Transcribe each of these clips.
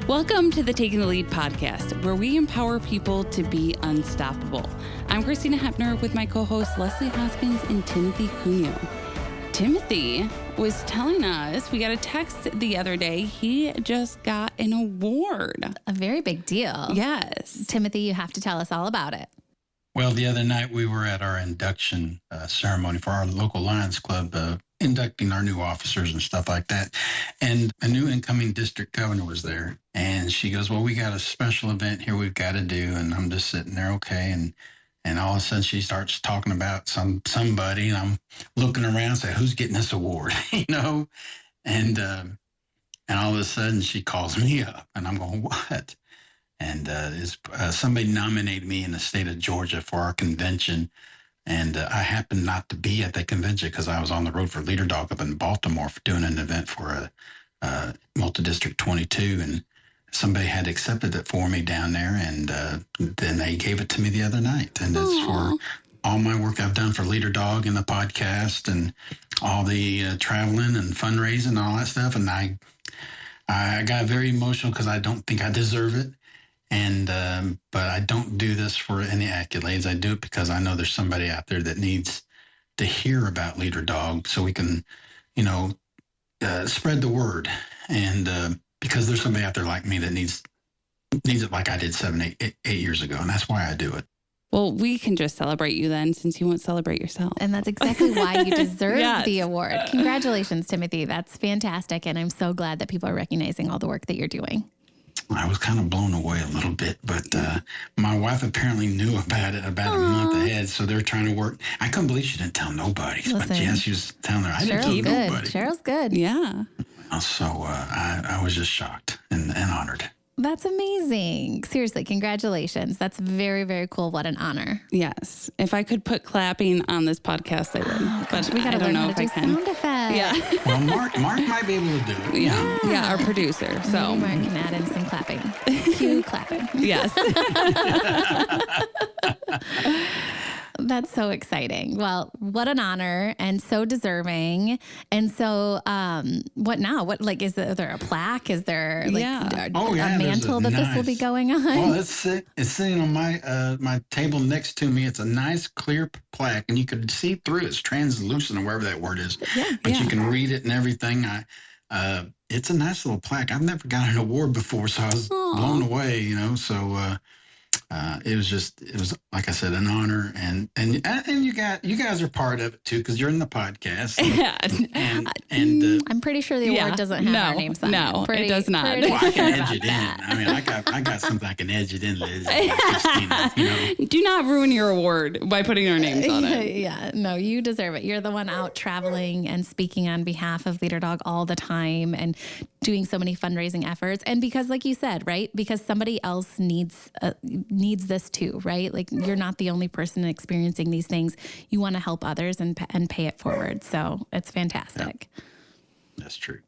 Welcome to the Taking the Lead podcast, where we empower people to be unstoppable. I'm Christina Hepner with my co-hosts Leslie Hoskins and Timothy Cuneo. Timothy was telling us, we got a text the other day, he just got an award. A very big deal. Yes. Timothy, you have to tell us all about it. Well, the other night we were at our induction ceremony for our local Lions Club, inducting our new officers and stuff like that. And a new incoming district governor was there. And she goes, well, we got a special event here we've got to do. And I'm just sitting there, okay. And all of a sudden she starts talking about somebody. And I'm looking around and say, who's getting this award? And all of a sudden she calls me up and I'm going, what? And somebody nominated me in the state of Georgia for our convention. And I happened not to be at that convention because I was on the road for Leader Dog up in Baltimore for doing an event for a multi-district 22. And somebody had accepted it for me down there. And then they gave it to me the other night. And it's for all my work I've done for Leader Dog and the podcast and all the traveling and fundraising and all that stuff. And I got very emotional because I don't think I deserve it. And but I don't do this for any accolades. I do it because I know there's somebody out there that needs to hear about Leader Dog so we can, spread the word. And because there's somebody out there like me that needs it like I did 8 years ago. And that's why I do it. Well, we can just celebrate you then, since you won't celebrate yourself. And that's exactly why you deserve the award. Congratulations, Timothy. That's fantastic. And I'm so glad that people are recognizing all the work that you're doing. I was kind of blown away a little bit, but my wife apparently knew about it about a month ahead, so they're trying to work. I couldn't believe she didn't tell nobody. But yeah, she was telling her, I didn't tell nobody. Cheryl's good. Yeah. So I was just shocked and honored. That's amazing. Seriously, congratulations. That's very, very cool. What an honor. Yes. If I could put clapping on this podcast, I would. But we got to learn how to do sound effects. Yeah. Well, Mark might be able to do it. Yeah, our producer. So maybe Mark can add in some clapping. Cue clapping. Yes. That's so exciting. Well, what an honor and so deserving. And so what now? What is there a plaque? Is there a mantle that this will be going on? Well, it's sitting on my table next to me. It's a nice clear plaque and you can see through it. It's translucent or wherever that word is. But you can read it and everything. It's a nice little plaque. I've never got an award before, so I was blown away, so it was like I said, an honor, and you guys are part of it too because you're in the podcast. And I'm pretty sure the award doesn't have our names on it. No, it does not. Well, I can edge it in. I mean, I got something I can edge it in, Liz. Christina, Do not ruin your award by putting our names on it. Yeah, no, you deserve it. You're the one out traveling and speaking on behalf of Leader Dog all the time and doing so many fundraising efforts. And because, like you said, right, because somebody else needs this too, right? Like you're not the only person experiencing these things. You want to help others and pay it forward. So it's fantastic. Yeah, that's true.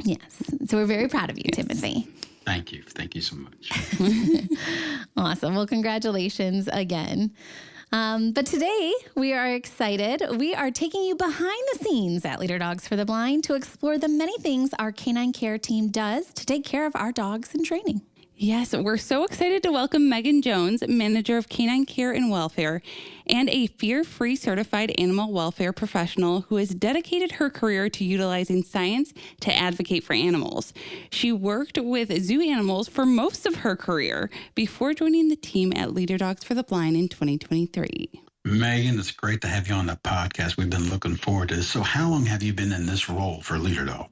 Yes. So we're very proud of you, Timothy. Thank you. Thank you so much. Awesome. Well, congratulations again. But today we are excited. We are taking you behind the scenes at Leader Dogs for the Blind to explore the many things our canine care team does to take care of our dogs in training. Yes, we're so excited to welcome Megan Jones, Manager of Canine Care and Welfare, and a fear-free certified animal welfare professional who has dedicated her career to utilizing science to advocate for animals. She worked with zoo animals for most of her career before joining the team at Leader Dogs for the Blind in 2023. Megan, it's great to have you on the podcast. We've been looking forward to this. So how long have you been in this role for Leader Dog?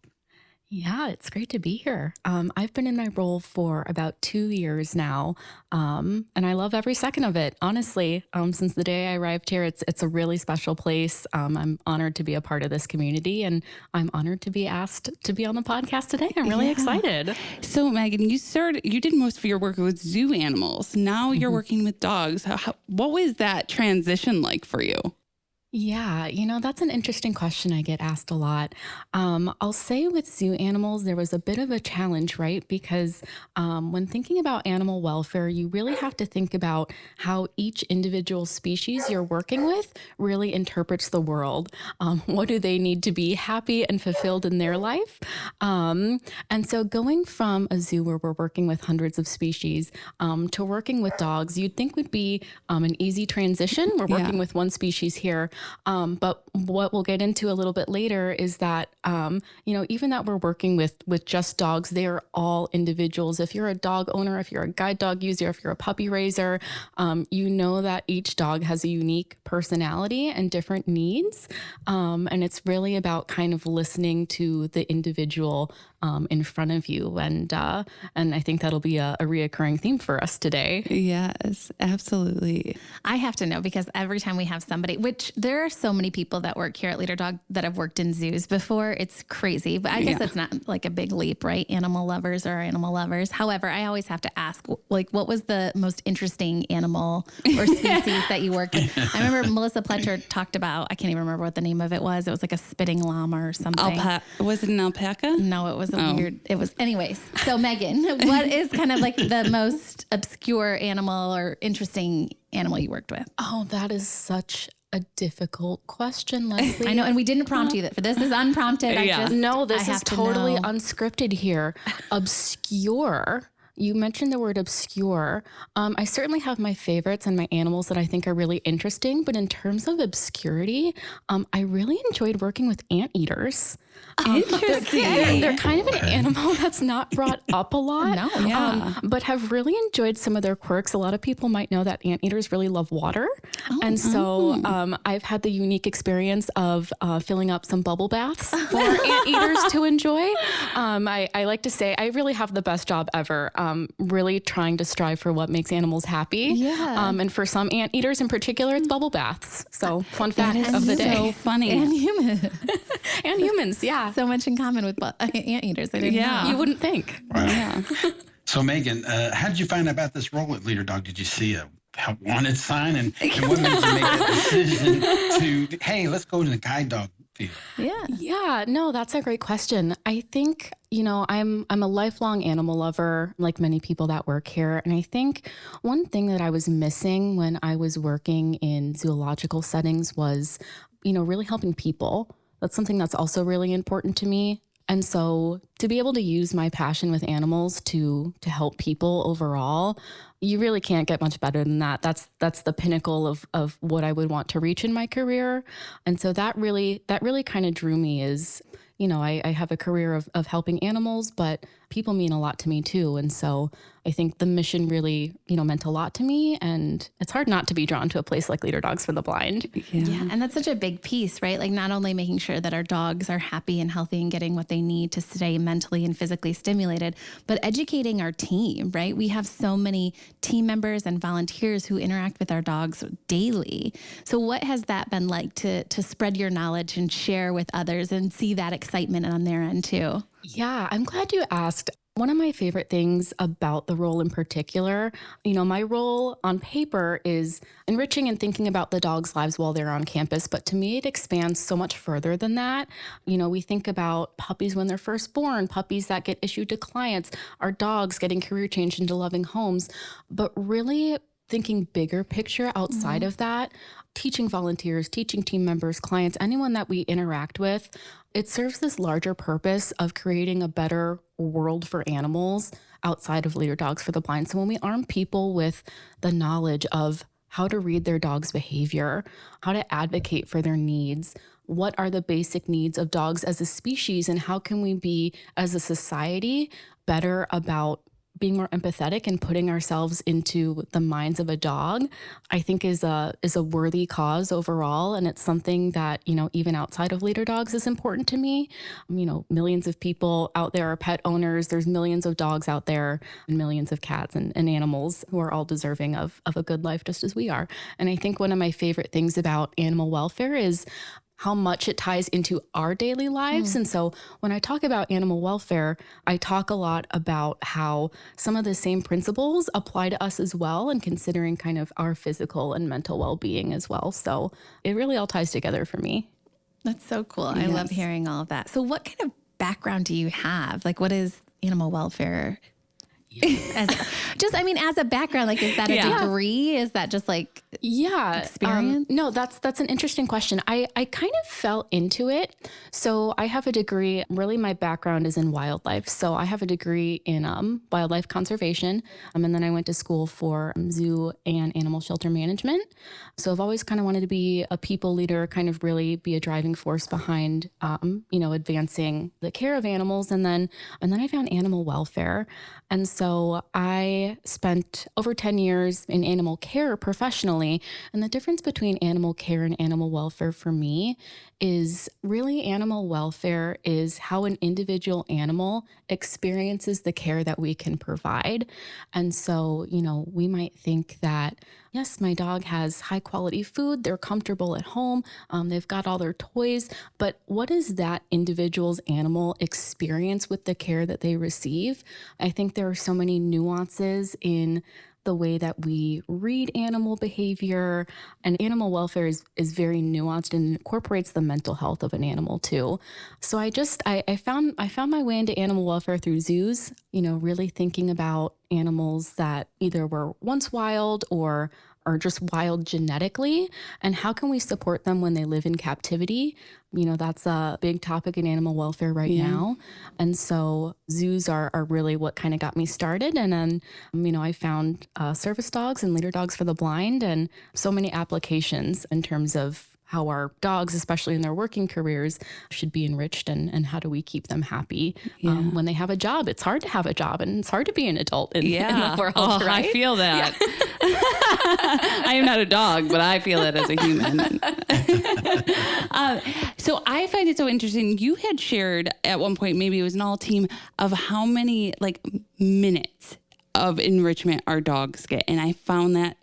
Yeah, it's great to be here. I've been in my role for about 2 years now, and I love every second of it. Honestly, since the day I arrived here, it's a really special place. I'm honored to be a part of this community, and I'm honored to be asked to be on the podcast today. I'm really excited. So, Megan, you did most of your work with zoo animals. Now you're working with dogs. What was that transition like for you? Yeah, that's an interesting question I get asked a lot. I'll say with zoo animals, there was a bit of a challenge, right? Because when thinking about animal welfare, you really have to think about how each individual species you're working with really interprets the world. What do they need to be happy and fulfilled in their life? Um, and so going from a zoo where we're working with hundreds of species to working with dogs, you'd think would be an easy transition. We're Yeah. working with one species here. But what we'll get into a little bit later is that, even that we're working with just dogs, they are all individuals. If you're a dog owner, if you're a guide dog user, if you're a puppy raiser, you know that each dog has a unique personality and different needs. And it's really about kind of listening to the individual in front of you. And I think that'll be a reoccurring theme for us today. Yes, absolutely. I have to know because every time we have somebody, which there are so many people that work here at Leader Dog that have worked in zoos before, it's crazy. But I guess it's not like a big leap, right? Animal lovers are animal lovers. However, I always have to ask, like, what was the most interesting animal or species that you worked with? I remember Melissa Pletcher talked about, I can't even remember what the name of it was. It was like a spitting llama or something. Was it an alpaca? No, it was a weird, it was, anyways. So Megan, what is kind of like the most obscure animal or interesting animal you worked with? Oh, that is such a difficult question, Leslie. I know, and we didn't prompt you for this. Is unprompted. No, this I is have to totally know. unscripted here. Obscure. You mentioned the word obscure. I certainly have my favorites and my animals that I think are really interesting, but in terms of obscurity, I really enjoyed working with anteaters. Interesting. They're kind of an animal that's not brought up a lot, No. Yeah. but have really enjoyed some of their quirks. A lot of people might know that anteaters really love water. And so I've had the unique experience of filling up some bubble baths for anteaters to enjoy. I like to say I really have the best job ever, really trying to strive for what makes animals happy. Yeah. And for some anteaters in particular, it's bubble baths. So fun fact That is of the day. so funny. And human. And humans, yeah. So much in common with anteaters. I didn't Yeah. know. You wouldn't think. Yeah. So, Megan, how did you find out about this role at Leader Dog? Did you see a help wanted sign? And what made you make that decision to, hey, let's go to the guide dog field? Yeah. Yeah, no, that's a great question. I think, I'm a lifelong animal lover, like many people that work here. And I think one thing that I was missing when I was working in zoological settings was, really helping people. That's something that's also really important to me. And so to be able to use my passion with animals to help people overall, you really can't get much better than that. That's the pinnacle of what I would want to reach in my career. And so that really kind of drew me is, I have a career of helping animals, but people mean a lot to me too. And so I think the mission really, meant a lot to me. And it's hard not to be drawn to a place like Leader Dogs for the Blind. Yeah. And that's such a big piece, right? Like not only making sure that our dogs are happy and healthy and getting what they need to stay mentally and physically stimulated, but educating our team, right? We have so many team members and volunteers who interact with our dogs daily. So what has that been like to spread your knowledge and share with others and see that excitement on their end too? Yeah, I'm glad you asked. One of my favorite things about the role in particular, my role on paper is enriching and thinking about the dogs' lives while they're on campus. But to me, it expands so much further than that. We think about puppies when they're first born, puppies that get issued to clients, our dogs getting career change into loving homes. But really thinking bigger picture outside of that, teaching volunteers, teaching team members, clients, anyone that we interact with, it serves this larger purpose of creating a better world for animals outside of Leader Dogs for the Blind. So when we arm people with the knowledge of how to read their dog's behavior, how to advocate for their needs, what are the basic needs of dogs as a species, and how can we be, as a society, better about being more empathetic and putting ourselves into the minds of a dog, I think is a worthy cause overall. And it's something that, even outside of Leader Dogs is important to me. Millions of people out there are pet owners. There's millions of dogs out there and millions of cats and animals who are all deserving of a good life just as we are. And I think one of my favorite things about animal welfare is how much it ties into our daily lives. And so when I talk about animal welfare, I talk a lot about how some of the same principles apply to us as well, and considering kind of our physical and mental well-being as well. So it really all ties together for me. That's so cool. I love hearing all of that. So what kind of background do you have? Like, what is animal welfare? As a background, like, is that a degree? Is that just like experience? No, that's an interesting question. I kind of fell into it. So I have a degree, really my background is in wildlife. So I have a degree in wildlife conservation. And then I went to school for zoo and animal shelter management. So I've always kind of wanted to be a people leader, kind of really be a driving force behind, advancing the care of animals. And then I found animal welfare. And so I spent over 10 years in animal care professionally. And the difference between animal care and animal welfare for me is really animal welfare is how an individual animal experiences the care that we can provide. And so, we might think that, yes, my dog has high quality food. They're comfortable at home. They've got all their toys. But what is that individual's animal experience with the care that they receive? I think there are so many nuances in the way that we read animal behavior, and animal welfare is very nuanced and incorporates the mental health of an animal too. So I found my way into animal welfare through zoos, really thinking about animals that either were once wild or are just wild genetically, and how can we support them when they live in captivity? That's a big topic in animal welfare right now. And so zoos are really what kind of got me started. And then, I found service dogs and leader dogs for the blind, and so many applications in terms of how our dogs, especially in their working careers, should be enriched, and how do we keep them happy when they have a job. It's hard to have a job, and it's hard to be an adult in the world, right? I feel that. I am not a dog, but I feel it as a human. So I find it so interesting. You had shared at one point, maybe it was an all team, of how many minutes of enrichment our dogs get. And I found that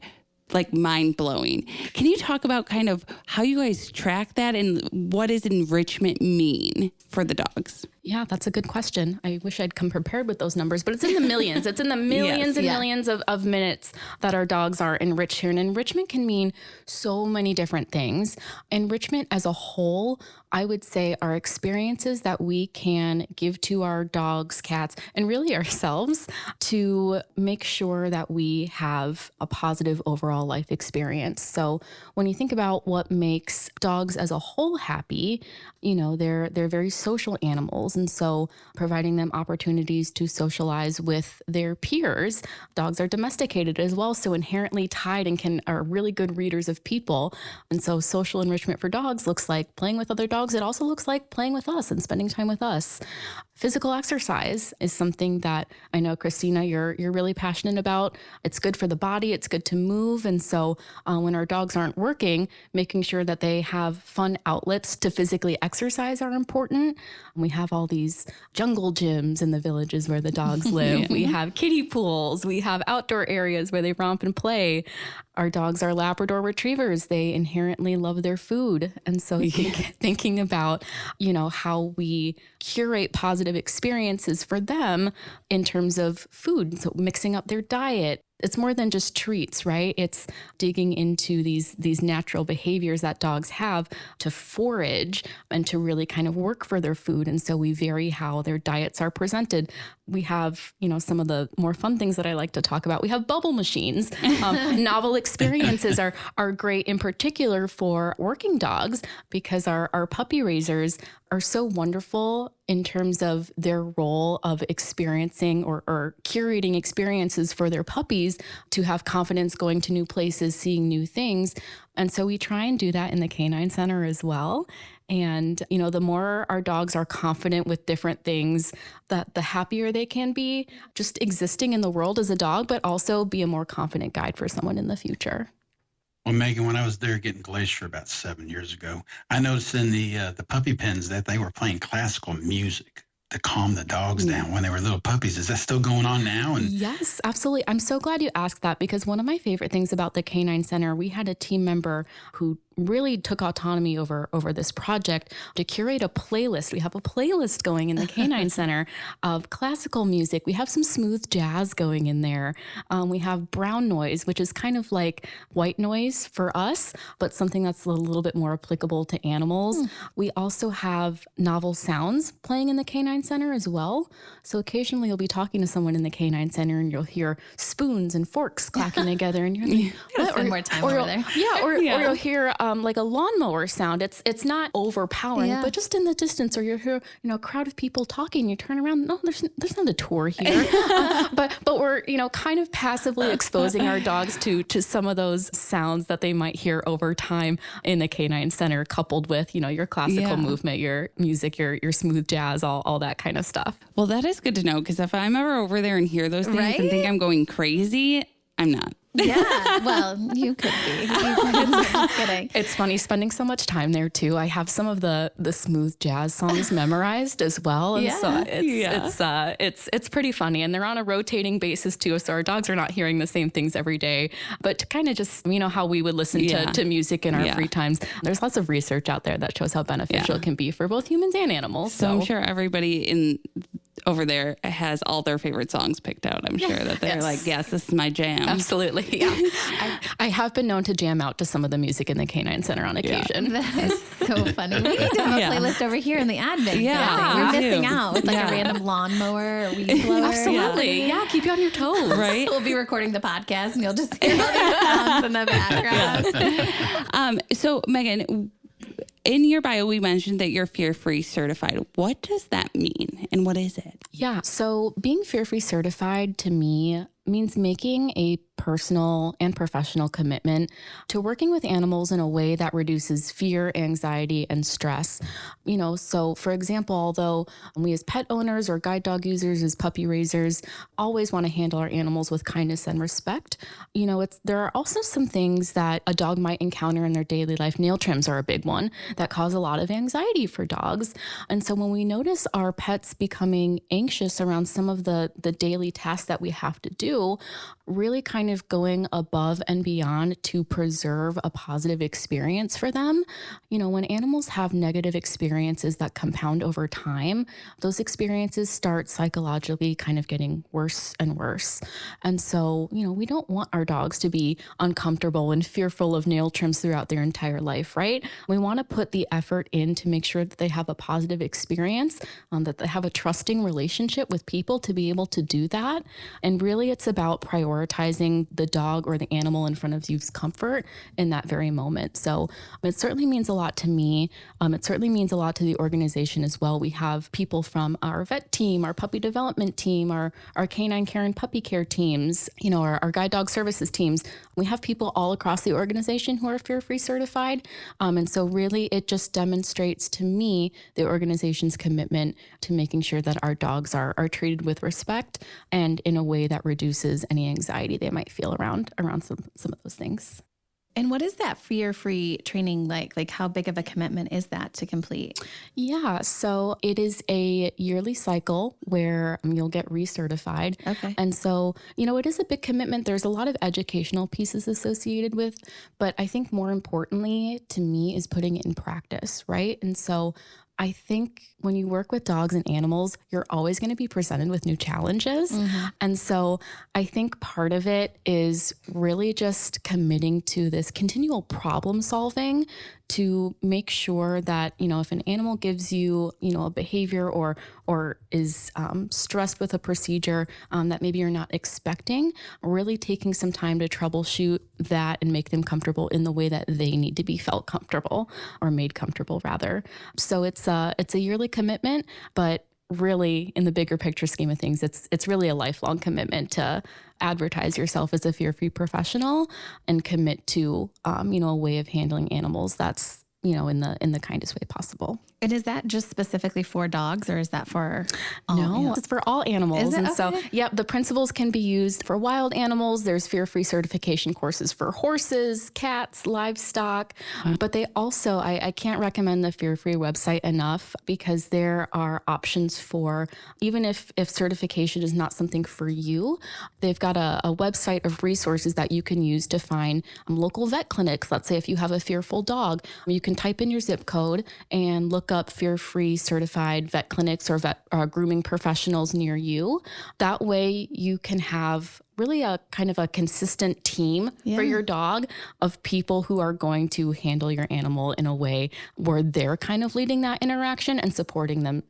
mind blowing. Can you talk about kind of how you guys track that, and what does enrichment mean for the dogs? Yeah, that's a good question. I wish I'd come prepared with those numbers, but it's in the millions. It's in the millions millions of minutes that our dogs are enriched here. And enrichment can mean so many different things. Enrichment as a whole, I would say, are experiences that we can give to our dogs, cats, and really ourselves to make sure that we have a positive overall life experience. So when you think about what makes dogs as a whole happy, they're very social animals. And so providing them opportunities to socialize with their peers. Dogs are domesticated as well, so inherently tied and are really good readers of people. And so social enrichment for dogs looks like playing with other dogs. It also looks like playing with us and spending time with us. Physical exercise is something that I know, Christina, you're really passionate about. It's good for the body. It's good to move. And so when our dogs aren't working, making sure that they have fun outlets to physically exercise are important. We have all these jungle gyms in the villages where the dogs live. We have kiddie pools. We have outdoor areas where they romp and play. Our dogs are Labrador retrievers. They inherently love their food. And so thinking about, how we curate positive experiences for them in terms of food. So mixing up their diet. It's more than just treats, right? It's digging into these natural behaviors that dogs have to forage and to really kind of work for their food. And so we vary how their diets are presented. We have, some of the more fun things that I like to talk about. We have bubble machines. Novel experiences are great in particular for working dogs, because our puppy raisers are so wonderful in terms of their role of experiencing or curating experiences for their puppies to have confidence going to new places, seeing new things. And so we try and do that in the canine center as well. And, the more our dogs are confident with different things, the happier they can be just existing in the world as a dog, but also be a more confident guide for someone in the future. Well, Megan, when I was there getting Glacier about 7 years ago, I noticed in the puppy pens that they were playing classical music to calm the dogs down when they were little puppies. Is that still going on now? And yes, absolutely. I'm so glad you asked that, because one of my favorite things about the Canine Center, we had a team member who really took autonomy over this project to curate a playlist. We have a playlist going in the Canine Center of classical music. We have some smooth jazz going in there. We have brown noise, which is kind of like white noise for us, but something that's a little bit more applicable to animals. We also have novel sounds playing in the Canine Center as well. So occasionally you'll be talking to someone in the Canine Center and you'll hear spoons and forks clacking together, and you're like, Gotta spend more time over there. Yeah, or you'll hear like a lawnmower sound. It's not overpowering, but just in the distance, or you'll hear a crowd of people talking. You turn around, no, there's not a tour here, but we're kind of passively exposing our dogs to some of those sounds that they might hear over time in the Canine Center, coupled with your classical movement, your music, your smooth jazz, all that kind of stuff. Well, that is good to know, because if I'm ever over there and hear those things and think I'm going crazy, I'm not. Yeah, well, you could be. Just kidding. It's funny spending so much time there too. I have some of the smooth jazz songs memorized as well, and so it's pretty funny. And they're on a rotating basis too, so our dogs are not hearing the same things every day. But to kind of just how we would listen to music in our free times. There's lots of research out there that shows how beneficial it can be for both humans and animals. So I'm sure everybody over there has all their favorite songs picked out. I'm sure that they're like, yes, this is my jam. Absolutely. Yeah. I have been known to jam out to some of the music in the Canine Center on occasion. That is so funny. We need to have a playlist over here in the admin. Yeah. We're missing out with like a random lawnmower or weed blower. Absolutely. Yeah. Keep you on your toes. Right. We'll be recording the podcast and you'll just hear all these sounds in the background. So Megan, in your bio, we mentioned that you're fear-free certified. What does that mean, and what is it? Yeah. So being fear-free certified to me means making a personal and professional commitment to working with animals in a way that reduces fear, anxiety, and stress. So for example, although we as pet owners or guide dog users, as puppy raisers, always want to handle our animals with kindness and respect, there are also some things that a dog might encounter in their daily life. Nail trims are a big one that cause a lot of anxiety for dogs. And so when we notice our pets becoming anxious around some of the daily tasks that we have to do, really kind of going above and beyond to preserve a positive experience for them. When animals have negative experiences that compound over time, those experiences start psychologically kind of getting worse and worse. And so, we don't want our dogs to be uncomfortable and fearful of nail trims throughout their entire life, right? We want to put the effort in to make sure that they have a positive experience, that they have a trusting relationship with people to be able to do that. And really, it's about prioritizing the dog or the animal in front of you's comfort in that very moment. So it certainly means a lot to me. It certainly means a lot to the organization as well. We have people from our vet team, our puppy development team, our canine care and puppy care teams, our guide dog services teams. We have people all across the organization who are fear-free certified. And so really it just demonstrates to me the organization's commitment to making sure that our dogs are treated with respect and in a way that reduces any anxiety they might feel around some of those things. And what is that fear-free training like? Like, how big of a commitment is that to complete? Yeah, so it is a yearly cycle where you'll get recertified. Okay. And so, it is a big commitment. There's a lot of educational pieces associated with, but I think more importantly to me is putting it in practice, right? And so I think when you work with dogs and animals, you're always going to be presented with new challenges. Mm-hmm. And so I think part of it is really just committing to this continual problem solving to make sure that, if an animal gives you, a behavior or is stressed with a procedure that maybe you're not expecting, really taking some time to troubleshoot that and make them comfortable in the way that they need to be felt comfortable or made comfortable rather. So it's a yearly commitment, but really in the bigger picture scheme of things, it's really a lifelong commitment to advertise yourself as a fear-free professional and commit to, a way of handling animals that's, in the kindest way possible. And is that just specifically for dogs or is that for all No, animals? it's for all animals. Is it? And Okay. so, yeah, the principles can be used for wild animals. There's fear-free certification courses for horses, cats, livestock. But they also, I can't recommend the fear-free website enough because there are options for, even if certification is not something for you, they've got a website of resources that you can use to find local vet clinics. Let's say if you have a fearful dog, you can type in your zip code and look up fear-free certified vet clinics or vet grooming professionals near you. That way you can have really a kind of a consistent team for your dog of people who are going to handle your animal in a way where they're kind of leading that interaction and supporting them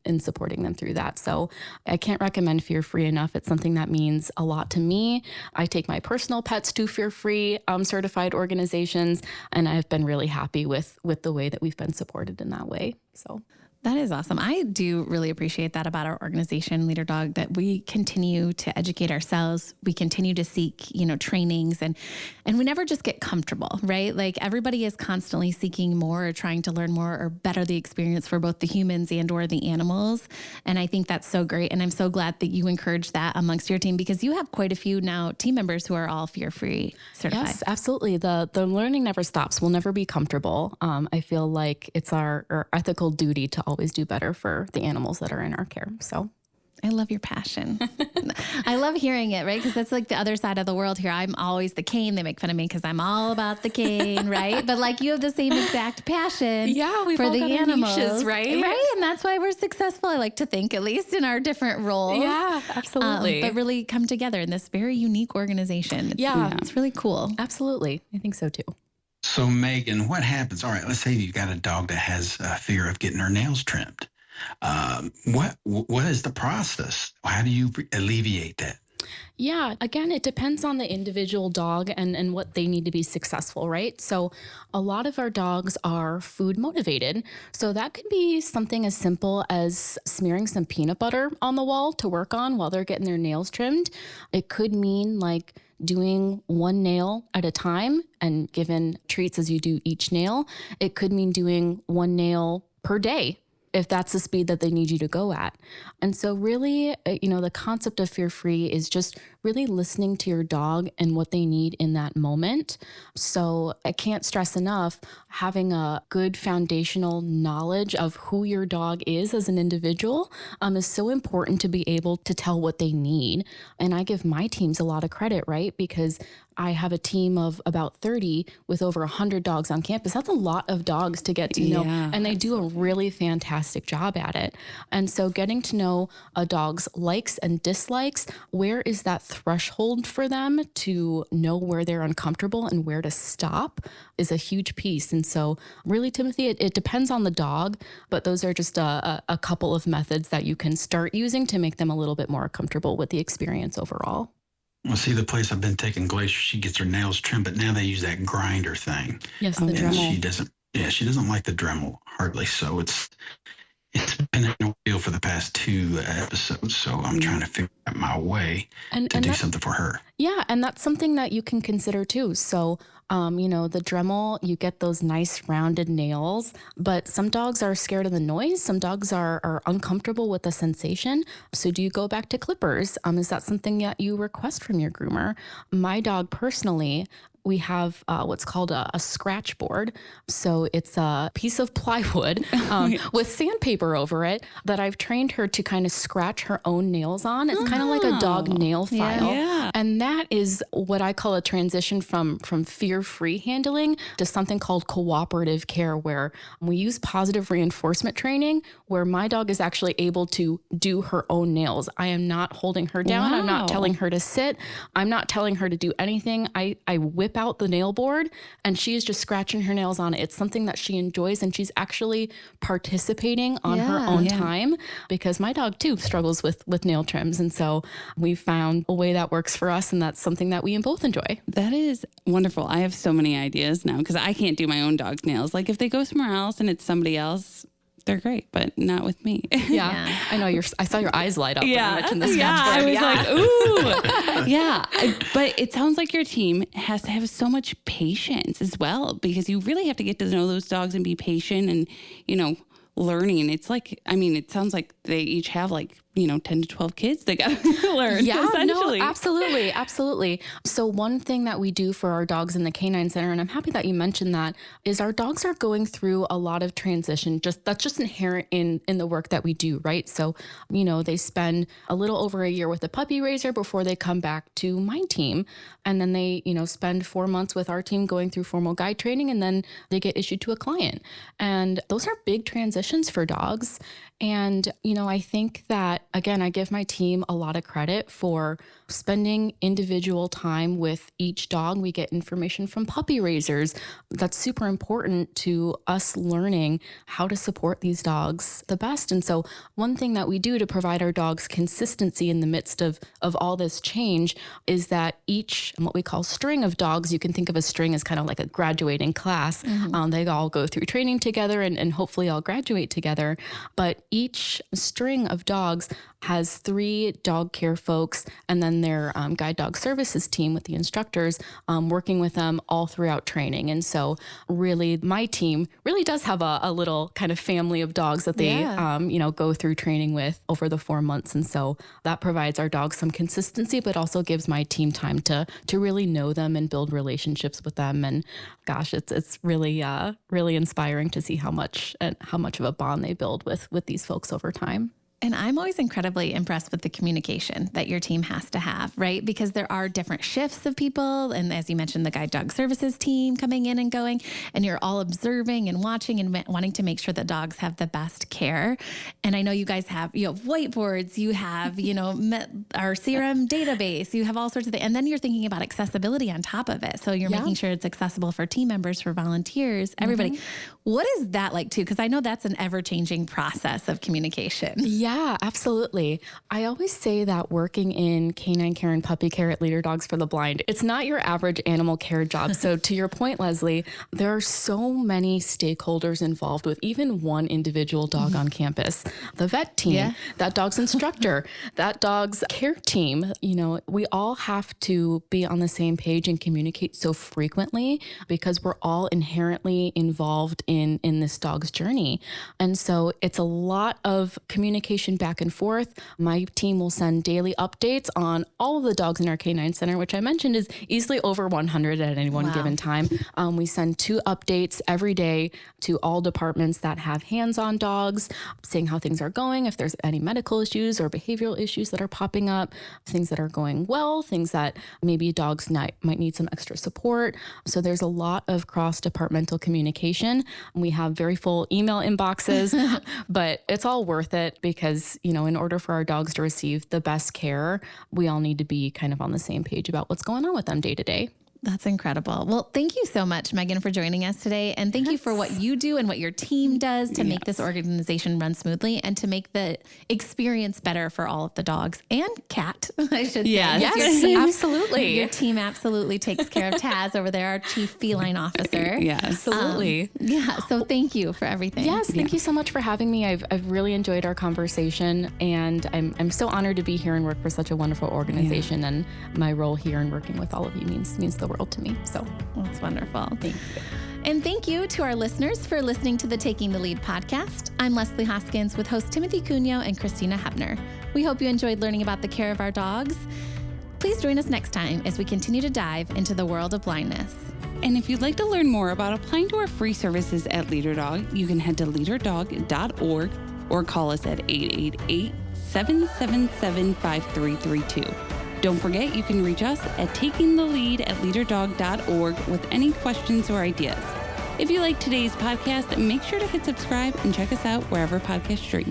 through that. So I can't recommend Fear-Free enough. It's something that means a lot to me. I take my personal pets to Fear-Free certified organizations, and I've been really happy with the way that we've been supported in that way. So That is awesome. I do really appreciate that about our organization, Leader Dog, that we continue to educate ourselves. We continue to seek, trainings and we never just get comfortable, right? Like everybody is constantly seeking more or trying to learn more or better the experience for both the humans and or the animals. And I think that's so great. And I'm so glad that you encourage that amongst your team because you have quite a few now team members who are all fear-free certified. yes, absolutely. The learning never stops. We'll never be comfortable. I feel like it's our ethical duty to always do better for the animals that are in our care. So I love your passion. I love hearing it, right? Because that's like the other side of the world here. I'm always the cane. They make fun of me because I'm all about the cane, right? But like you have the same exact passion we've for all the got our animals, niches, right? Right? And that's why we're successful, I like to think, at least in our different roles. yeah, absolutely. But really come together in this very unique organization. It's really cool. Absolutely. I think so too. So Megan, what happens? All right, let's say you've got a dog that has a fear of getting her nails trimmed. What is the process? How do you alleviate that? Yeah, again, it depends on the individual dog and what they need to be successful, right? So a lot of our dogs are food motivated. So that could be something as simple as smearing some peanut butter on the wall to work on while they're getting their nails trimmed. It could mean like doing one nail at a time and given treats as you do each nail. It could mean doing one nail per day, if that's the speed that they need you to go at. And so really, the concept of fear-free is just really listening to your dog and what they need in that moment. So I can't stress enough, having a good foundational knowledge of who your dog is as an individual is so important to be able to tell what they need. And I give my teams a lot of credit, right? Because I have a team of about 30 with over 100 dogs on campus. That's a lot of dogs to get to know, and they do a really fantastic job at it. And so getting to know a dog's likes and dislikes, where is that threshold for them to know where they're uncomfortable and where to stop is a huge piece. And so really, Timothy, it depends on the dog, but those are just a couple of methods that you can start using to make them a little bit more comfortable with the experience overall. Well, see, the place I've been taking Glacier, she gets her nails trimmed, but now they use that grinder thing. Yes, the And Dremel. she doesn't like the Dremel hardly. So it's been an ordeal for the past 2 episodes. So I'm trying to figure out my way to do something for her. Yeah, and that's something that you can consider too. So, the Dremel, you get those nice rounded nails, but some dogs are scared of the noise. Some dogs are uncomfortable with the sensation. So do you go back to clippers? Is that something that you request from your groomer? My dog personally, we have what's called a scratch board. So it's a piece of plywood with sandpaper over it that I've trained her to kind of scratch her own nails on. It's kind of like a dog nail file. Yeah. And that is what I call a transition from fear-free handling to something called cooperative care, where we use positive reinforcement training, where my dog is actually able to do her own nails. I am not holding her down. I'm not telling her to sit. I'm not telling her to do anything. I whip out the nail board and she is just scratching her nails on it. It's something that she enjoys and she's actually participating on her own time, because my dog too struggles with nail trims. And so we've found a way that works for us, and that's something that we both enjoy. That is wonderful. I have so many ideas now because I can't do my own dog's nails. Like if they go somewhere else and it's somebody else, they're great, but not with me. Yeah. I know I saw your eyes light up when I mentioned this. I was like, ooh. But it sounds like your team has to have so much patience as well, because you really have to get to know those dogs and be patient and, learning. It's like, I mean, it sounds like they each have like, 10 to 12 kids they got to learn. Yeah, essentially. no, absolutely. Absolutely. So one thing that we do for our dogs in the canine center, and I'm happy that you mentioned that, is our dogs are going through a lot of transition. That's just inherent in the work that we do, right? So, they spend a little over a year with a puppy raiser before they come back to my team. And then they, spend 4 months with our team going through formal guide training, and then they get issued to a client. And those are big transitions for dogs. And, I think that, again, I give my team a lot of credit for spending individual time with each dog. We get information from puppy raisers. That's super important to us learning how to support these dogs the best. And so one thing that we do to provide our dogs consistency in the midst of all this change is that each, what we call string of dogs, you can think of a string as kind of like a graduating class. They all go through training together and hopefully all graduate together. But each string of dogs has 3 dog care folks and then their guide dog services team with the instructors working with them all throughout training. And so really my team really does have a little kind of family of dogs that they, go through training with over the 4 months. And so that provides our dogs some consistency, but also gives my team time to really know them and build relationships with them. And gosh, it's really, really inspiring to see how much of a bond they build with these folks over time. And I'm always incredibly impressed with the communication that your team has to have, right? Because there are different shifts of people. And as you mentioned, the guide dog services team coming in and going, and you're all observing and watching and wanting to make sure that dogs have the best care. And I know you guys have, whiteboards, you have, our CRM database, you have all sorts of things. And then you're thinking about accessibility on top of it. So you're making sure it's accessible for team members, for volunteers, everybody. What is that like too? Because I know that's an ever-changing process of communication. Yeah, absolutely. I always say that working in canine care and puppy care at Leader Dogs for the Blind, it's not your average animal care job. So to your point, Leslie, there are so many stakeholders involved with even one individual dog on campus. The vet team, that dog's instructor, that dog's care team, we all have to be on the same page and communicate so frequently because we're all inherently involved in this dog's journey. And so it's a lot of communication back and forth. My team will send daily updates on all of the dogs in our canine center, which I mentioned is easily over 100 at any one given time. We send 2 updates every day to all departments that have hands-on dogs, seeing how things are going, if there's any medical issues or behavioral issues that are popping up, things that are going well, things that maybe dogs might need some extra support. So there's a lot of cross-departmental communication. We have very full email inboxes, but it's all worth it because, in order for our dogs to receive the best care, we all need to be kind of on the same page about what's going on with them day to day. That's incredible. Well, thank you so much, Megan, for joining us today. And thank you for what you do and what your team does to make this organization run smoothly and to make the experience better for all of the dogs and cat, I should say. Yes, absolutely. Your team absolutely takes care of Taz over there, our chief feline officer. Yeah, absolutely. So thank you for everything. Yes, thank you so much for having me. I've really enjoyed our conversation, and I'm so honored to be here and work for such a wonderful organization. And my role here in working with all of you means the world to me. So that's wonderful. Thank you. And thank you to our listeners for listening to the Taking the Lead podcast. I'm Leslie Hoskins with hosts Timothy Cunio and Christina Hebner. We hope you enjoyed learning about the care of our dogs. Please join us next time as we continue to dive into the world of blindness. And if you'd like to learn more about applying to our free services at Leader Dog, you can head to leaderdog.org or call us at 888-777-5332. Don't forget, you can reach us at takingthelead@leaderdog.org with any questions or ideas. If you like today's podcast, make sure to hit subscribe and check us out wherever podcasts stream.